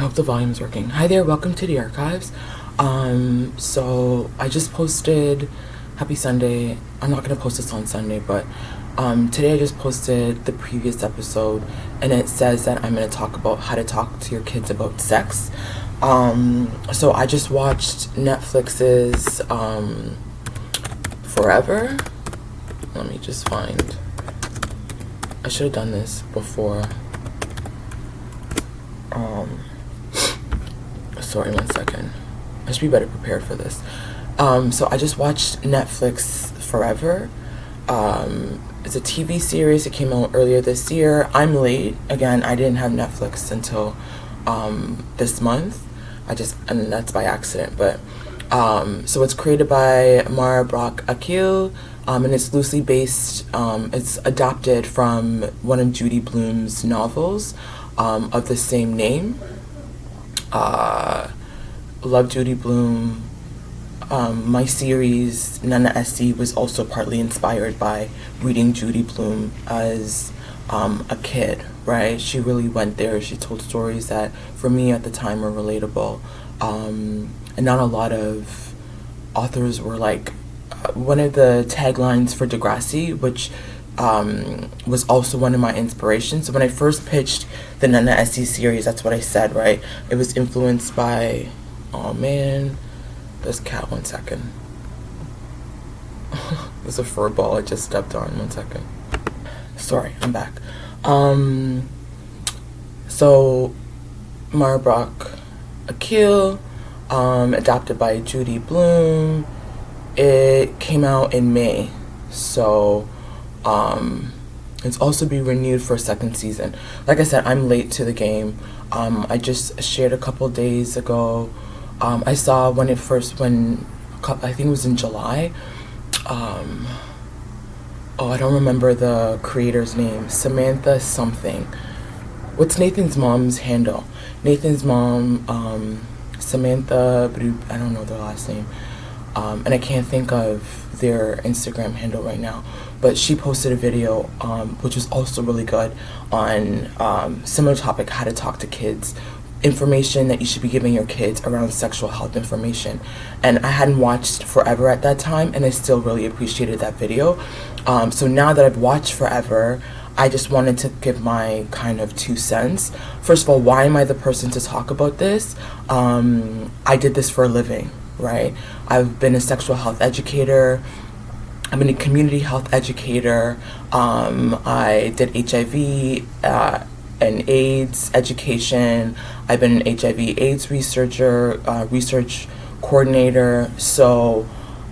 hope the volume's working. Hi there, welcome to the archives. So I just posted, happy Sunday. I'm not gonna post this on Sunday, but today I just posted the previous episode, and it says that I'm gonna talk about how to talk to your kids about sex. So I just watched Netflix's Forever. Let me just find. I should have done this before. Sorry, 1 second. I should be better prepared for this. So I just watched Netflix Forever. It's a TV series. It came out earlier this year. I'm late. Again, I didn't have Netflix until this month. And that's by accident. But so it's created by Mara Brock Akil, and it's loosely based. It's adapted from one of Judy Blume's novels of the same name. Love Judy Blume. My series Nana SC was also partly inspired by reading Judy Blume as a kid, right? She really went there. She told stories that for me at the time were relatable, and not a lot of authors were like one of the taglines for Degrassi, which was also one of my inspirations. So when I first pitched the Nana SC series, that's what I said, right? It was influenced by, oh man, this cat, 1 second. There's a fur ball I just stepped on, 1 second. Sorry, I'm back. So Mara Brock Akil, adapted by Judy Blume. It came out in May, so it's also be renewed for a second season. Like I said, I'm late to the game. I just shared a couple days ago. I saw when I think it was in July. I don't remember the creator's name. Samantha something. What's Nathan's mom's handle? Nathan's mom, Samantha, I don't know their last name. And I can't think of their Instagram handle right now. But she posted a video, which was also really good, on similar topic, how to talk to kids, information that you should be giving your kids around sexual health information. And I hadn't watched Forever at that time, and I still really appreciated that video. So now that I've watched Forever, I just wanted to give my kind of 2 cents. First of all, why am I the person to talk about this? I did this for a living, right? I've been a sexual health educator. I've been a community health educator. I did HIV and AIDS education. I've been an HIV AIDS researcher, research coordinator. So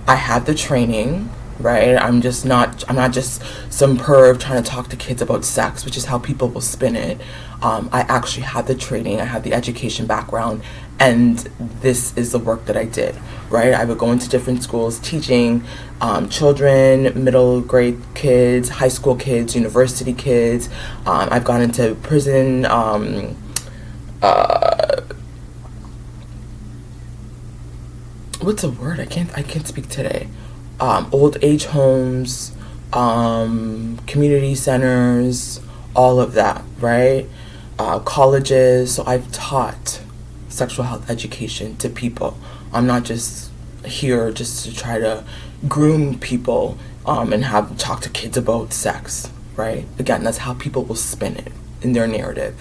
I have the training, right? I'm not just some perv trying to talk to kids about sex, which is how people will spin it. I actually have the training, I have the education background, and this is the work that I did, right? I would go into different schools teaching children, middle grade kids, high school kids, university kids. I've gone into prison, what's the word? I can't speak today. Old age homes, community centers, all of that, right? Colleges. So I've taught sexual health education to people. I'm not just here just to try to groom people and have talk to kids about sex, right? Again, that's how people will spin it in their narrative.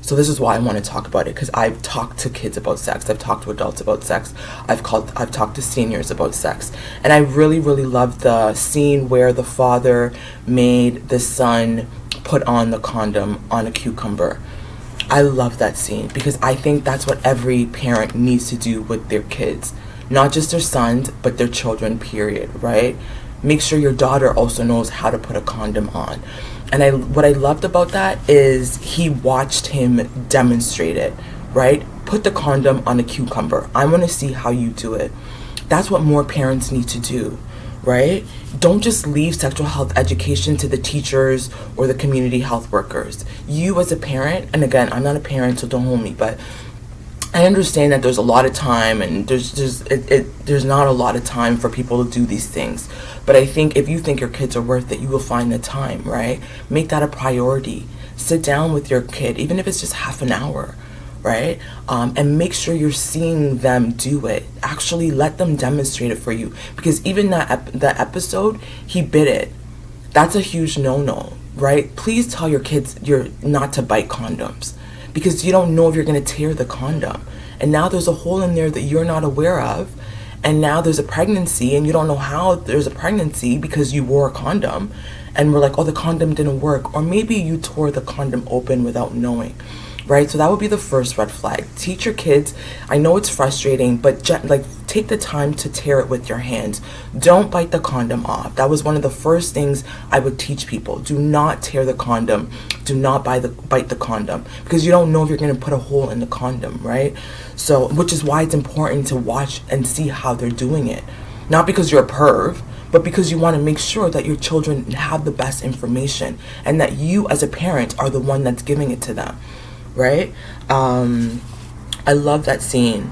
So this is why I want to talk about it, because I've talked to kids about sex. I've talked to adults about sex. I've talked to seniors about sex. And I really, really love the scene where the father made the son put on the condom on a cucumber. I love that scene because I think that's what every parent needs to do with their kids. Not just their sons, but their children, period, right? Make sure your daughter also knows how to put a condom on. And what I loved about that is he watched him demonstrate it, right? Put the condom on a cucumber. I want to see how you do it. That's what more parents need to do, right? Don't just leave sexual health education to the teachers or the community health workers. You as a parent, and again, I'm not a parent, so don't hold me, but I understand that there's a lot of time and there's not a lot of time for people to do these things. But I think if you think your kids are worth it, you will find the time, right? Make that a priority. Sit down with your kid, even if it's just half an hour, right? And make sure you're seeing them do it. Actually let them demonstrate it for you, because even that episode, he bit it. That's a huge no-no, right? Please tell your kids you're not to bite condoms, because you don't know if you're going to tear the condom. And now there's a hole in there that you're not aware of. And now there's a pregnancy, and you don't know how there's a pregnancy because you wore a condom. And we're like, oh, the condom didn't work. Or maybe you tore the condom open without knowing, right? So that would be the first red flag. Teach your kids. I know it's frustrating, but take the time to tear it with your hands. Don't bite the condom off. That was one of the first things I would teach people. Do not tear the condom. Do not bite the condom, because you don't know if you're going to put a hole in the condom, right? So, which is why it's important to watch and see how they're doing it. Not because you're a perv, but because you want to make sure that your children have the best information, and that you as a parent are the one that's giving it to them, right? I love that scene.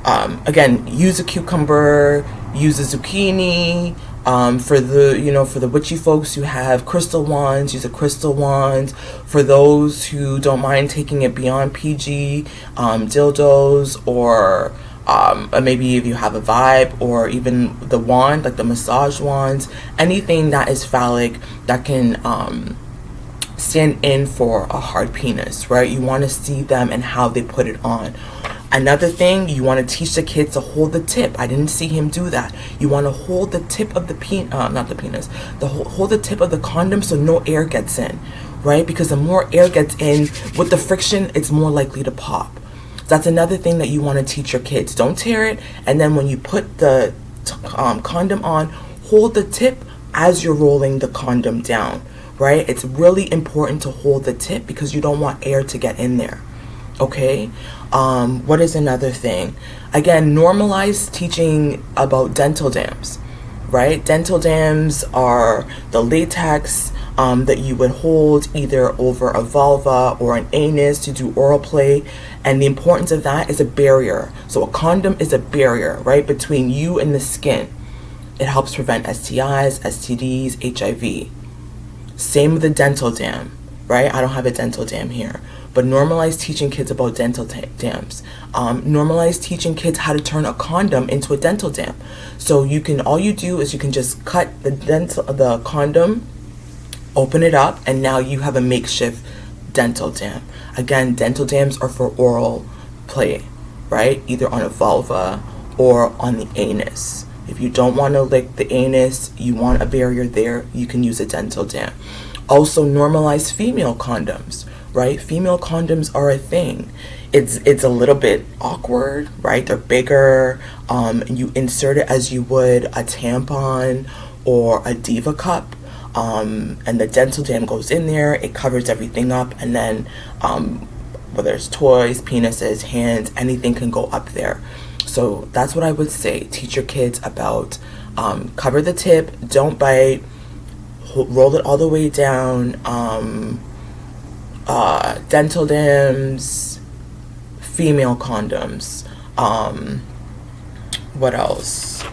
Again, use a cucumber, use a zucchini. For the witchy folks who have crystal wands, use a crystal wand. For those who don't mind taking it beyond PG, dildos, or maybe if you have a vibe, or even the wand, like the massage wands, anything that is phallic that can stand in for a hard penis, right? You want to see them and how they put it on. Another thing, you want to teach the kids to hold the tip. I didn't see him do that. You want to hold the tip of the hold the tip of the condom so no air gets in, right? Because the more air gets in with the friction, it's more likely to pop. That's another thing that you want to teach your kids. Don't tear it, and then when you put the condom on, hold the tip as you're rolling the condom down, right? It's really important to hold the tip because you don't want air to get in there. Okay, what is another thing? Again, normalize teaching about dental dams, right? Dental dams are the latex that you would hold either over a vulva or an anus to do oral play. And the importance of that is a barrier. So a condom is a barrier, right, between you and the skin. It helps prevent STIs, STDs, HIV. Same with the dental dam, right? I don't have a dental dam here. But normalize teaching kids about dental dams. Normalize teaching kids how to turn a condom into a dental dam. So all you do is you can just cut the condom, open it up, and now you have a makeshift dental dam. Again, dental dams are for oral play, right? Either on a vulva or on the anus. If you don't want to lick the anus, you want a barrier there, you can use a dental dam. Also, normalize female condoms, right? Female condoms are a thing. It's a little bit awkward, right? They're bigger. You insert it as you would a tampon or a diva cup. And the dental dam goes in there. It covers everything up. And then whether it's toys, penises, hands, anything can go up there. So that's what I would say. Teach your kids about cover the tip, don't bite, roll it all the way down. Dental dams, female condoms. What else?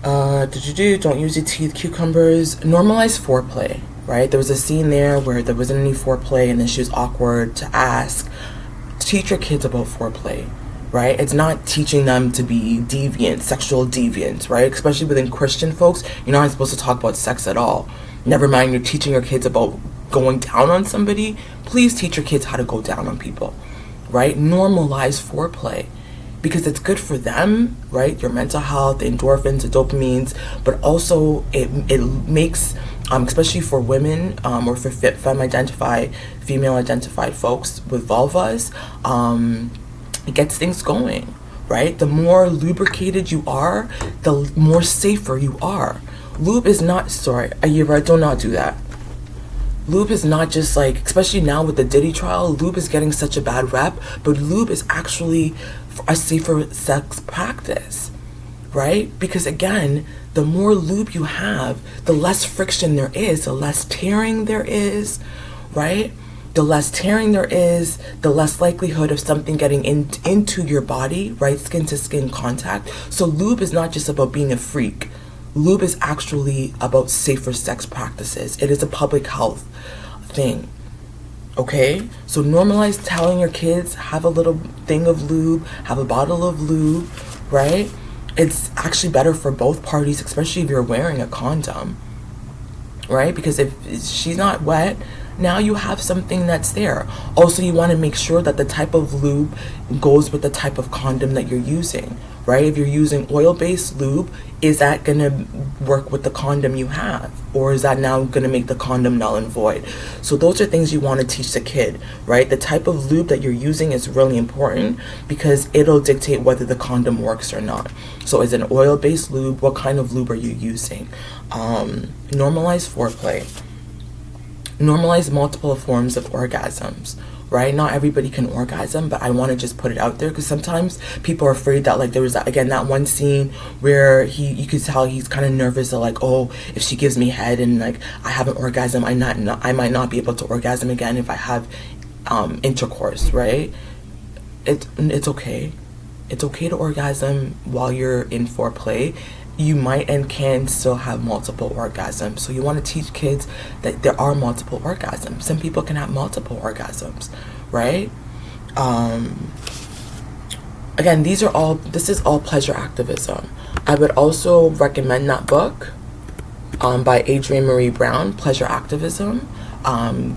Don't use your teeth, cucumbers. Normalize foreplay, right? There was a scene there where there wasn't any foreplay and then she was awkward to ask. Teach your kids about foreplay, right? It's not teaching them to be deviant, sexual deviants, right? Especially within Christian folks, you're not supposed to talk about sex at all. Never mind, you're teaching your kids about going down on somebody. Please teach your kids how to go down on people, right? Normalize foreplay because it's good for them, right? Your mental health, the endorphins, the dopamines, but also it makes, especially for women or for female identified folks with vulvas, it gets things going, right? The more lubricated you are, the more safer you are. Lube is not, you're right, do not do that. Lube is not just like, especially now with the Diddy trial, lube is getting such a bad rep, but lube is actually a safer sex practice, right? Because again, the more lube you have, the less friction there is, the less tearing there is, right? The less tearing there is, the less likelihood of something getting into your body, right? Skin to skin contact. So lube is not just about being a freak. Lube is actually about safer sex practices. It is a public health thing. Okay, so normalize telling your kids, have a little thing of lube, have a bottle of lube, right? It's actually better for both parties, especially if you're wearing a condom, right? Because if she's not wet, now you have something that's there. Also, you want to make sure that the type of lube goes with the type of condom that you're using, right? If you're using oil-based lube, is that going to work with the condom you have? Or is that now going to make the condom null and void? So those are things you want to teach the kid, right? The type of lube that you're using is really important because it'll dictate whether the condom works or not. So is it an oil-based lube? What kind of lube are you using? Normalize foreplay. Normalize multiple forms of orgasms, right? Not everybody can orgasm, but I want to just put it out there because sometimes people are afraid that, like, there was that one scene where you could tell he's kind of nervous that, like, oh, if she gives me head and like I have an orgasm, I might not be able to orgasm again if I have intercourse, right? It's okay. It's okay to orgasm while you're in foreplay. You might and can still have multiple orgasms. So you want to teach kids that there are multiple orgasms. Some people can have multiple orgasms, right? Again, this is all pleasure activism. I would also recommend that book by Adrienne Marie Brown, Pleasure Activism.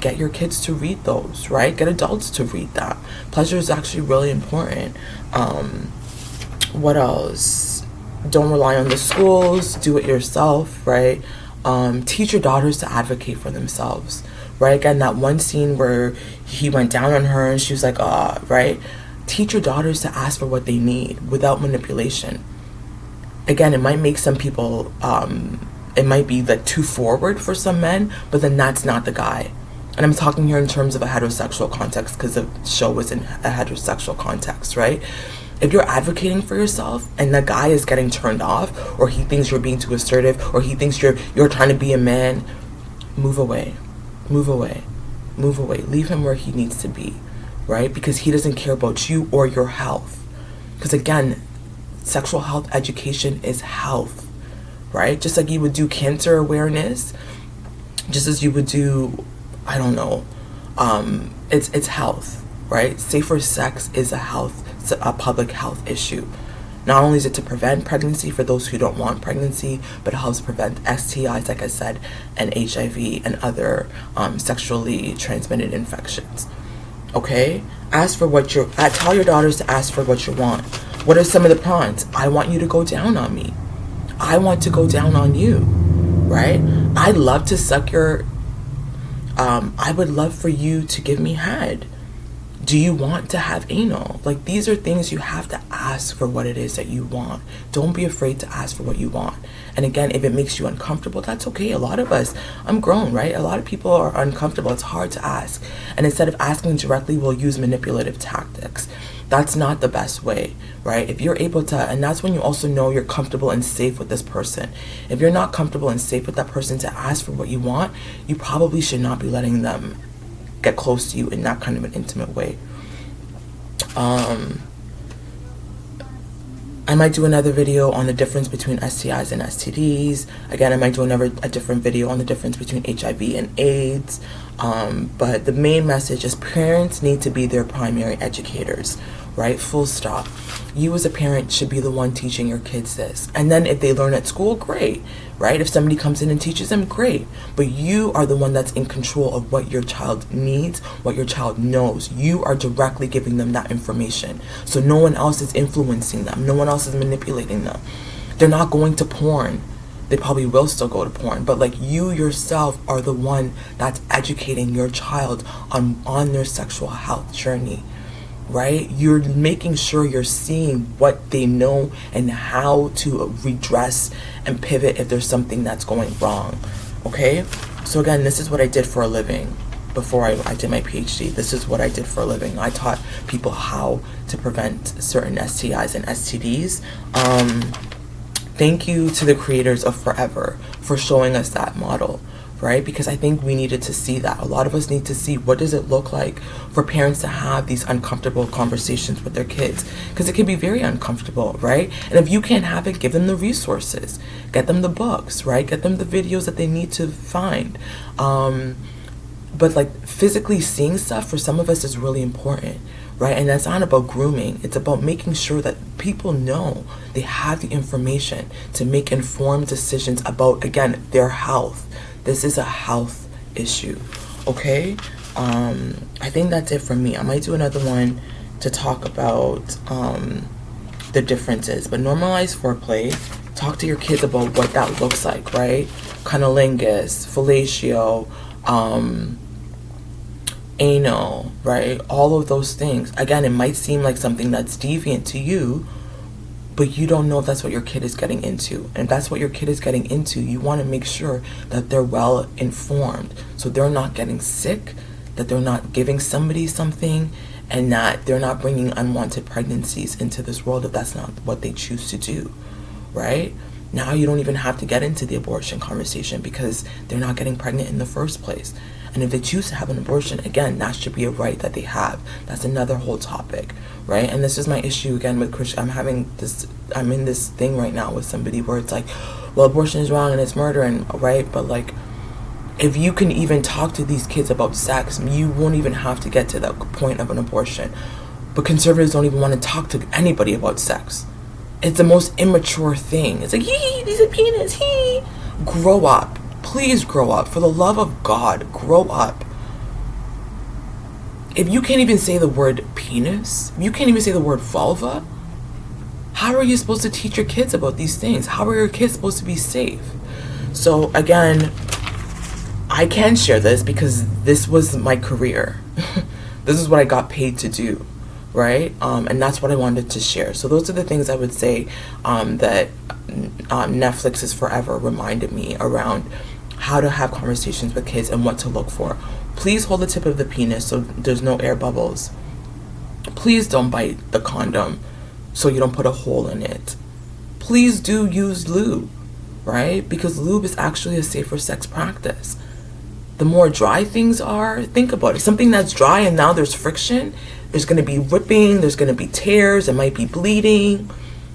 Get your kids to read those, right? Get adults to read that. Pleasure is actually really important. What else? Don't rely on the schools. Do it yourself, right? Teach your daughters to advocate for themselves, right? Again, that one scene where he went down on her and she was like, right? Teach your daughters to ask for what they need without manipulation. Again, it might make some people, it might be like too forward for some men, but then that's not the guy. And I'm talking here in terms of a heterosexual context because the show was in a heterosexual context, right? If you're advocating for yourself and the guy is getting turned off, or he thinks you're being too assertive, or he thinks you're trying to be a man, move away. Leave him where he needs to be, right? Because he doesn't care about you or your health. Because again, sexual health education is health, right? Just like you would do cancer awareness, just as you would do, I don't know, it's health, right? Safer sex is a public health issue. Not only is it to prevent pregnancy for those who don't want pregnancy, but it helps prevent STIs, like I said, and HIV and other sexually transmitted infections. Okay? Tell your daughters to ask for what you want. What are some of the prawns? I want you to go down on me. I want to go down on you, right? I'd love to suck your, I would love for you to give me head. Do you want to have anal? Like, these are things you have to ask for what it is that you want. Don't be afraid to ask for what you want. And again, if it makes you uncomfortable, that's okay. A lot of us, I'm grown, right? A lot of people are uncomfortable. It's hard to ask. And instead of asking directly, we'll use manipulative tactics. That's not the best way, right? If you're able to, and that's when you also know you're comfortable and safe with this person. If you're not comfortable and safe with that person to ask for what you want, you probably should not be letting them get close to you in that kind of an intimate way. I might do another video on the difference between STIs and STDs. Again, I might do a different video on the difference between HIV and AIDS. But the main message is parents need to be their primary educators, right? Full stop. You as a parent should be the one teaching your kids this. And then if they learn at school, great, right? If somebody comes in and teaches them, great. But you are the one that's in control of what your child needs, what your child knows. You are directly giving them that information. So no one else is influencing them. No one else is manipulating them. They're not going to porn. They probably will still go to porn, but like, you yourself are the one that's educating your child on their sexual health journey, right? You're making sure you're seeing what they know and how to redress and pivot if there's something that's going wrong. Okay, so again, this is what I did for a living before I did my PhD. This is what I did for a living. I taught people how to prevent certain STIs and STDs. Thank you to the creators of Forever for showing us that model, right? Because I think we needed to see that. A lot of us need to see, what does it look like for parents to have these uncomfortable conversations with their kids? Because it can be very uncomfortable, right? And if you can't have it, give them the resources. Get them the books, right? Get them the videos that they need to find. But but like physically seeing stuff for some of us is really important, right? And that's not about grooming. It's about making sure that people know they have the information to make informed decisions about, again, their health. This is a health issue, okay? I think that's it from me. I might do another one to talk about the differences, but normalize foreplay. Talk to your kids about what that looks like, right? Cunnilingus, fellatio, anal, right? All of those things. Again, it might seem like something that's deviant to you, but you don't know if that's what your kid is getting into. And if that's what your kid is getting into, you want to make sure that they're well informed, so they're not getting sick, that they're not giving somebody something, and that they're not bringing unwanted pregnancies into this world if that's not what they choose to do, right? Now you don't even have to get into the abortion conversation because they're not getting pregnant in the first place. And if they choose to have an abortion, again, that should be a right that they have. That's another whole topic, right? And this is my issue again with Christian. I'm in this thing right now with somebody where it's like, well, abortion is wrong and it's murder, and right? But like, if you can even talk to these kids about sex, you won't even have to get to that point of an abortion. But conservatives don't even want to talk to anybody about sex. It's the most immature thing. It's like, hee, these are penis, hee. Grow up. Please grow up. For the love of God, grow up. If you can't even say the word penis, if you can't even say the word vulva, how are you supposed to teach your kids about these things? How are your kids supposed to be safe? So again, I can share this because this was my career. This is what I got paid to do, right? And that's what I wanted to share. So those are the things I would say that Netflix is Forever reminded me around how to have conversations with kids and what to look for. Please hold the tip of the penis so there's no air bubbles. Please don't bite the condom so you don't put a hole in it. Please do use lube, right? Because lube is actually a safer sex practice. The more dry things are, think about it. Something that's dry and now there's friction, there's going to be ripping, there's going to be tears, it might be bleeding,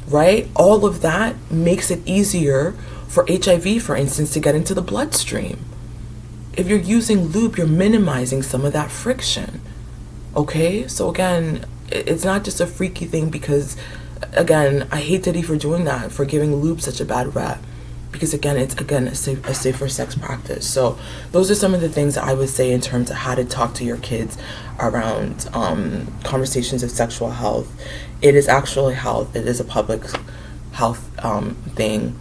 right? All of that makes it easier for HIV, for instance, to get into the bloodstream. If you're using lube, you're minimizing some of that friction, okay? So again, it's not just a freaky thing because, again, I hate Diddy for doing that, for giving lube such a bad rap. Because again, it's a safer sex practice. So those are some of the things that I would say in terms of how to talk to your kids around conversations of sexual health. It is actually health. It is a public health thing.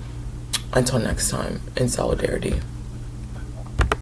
Until next time, in solidarity.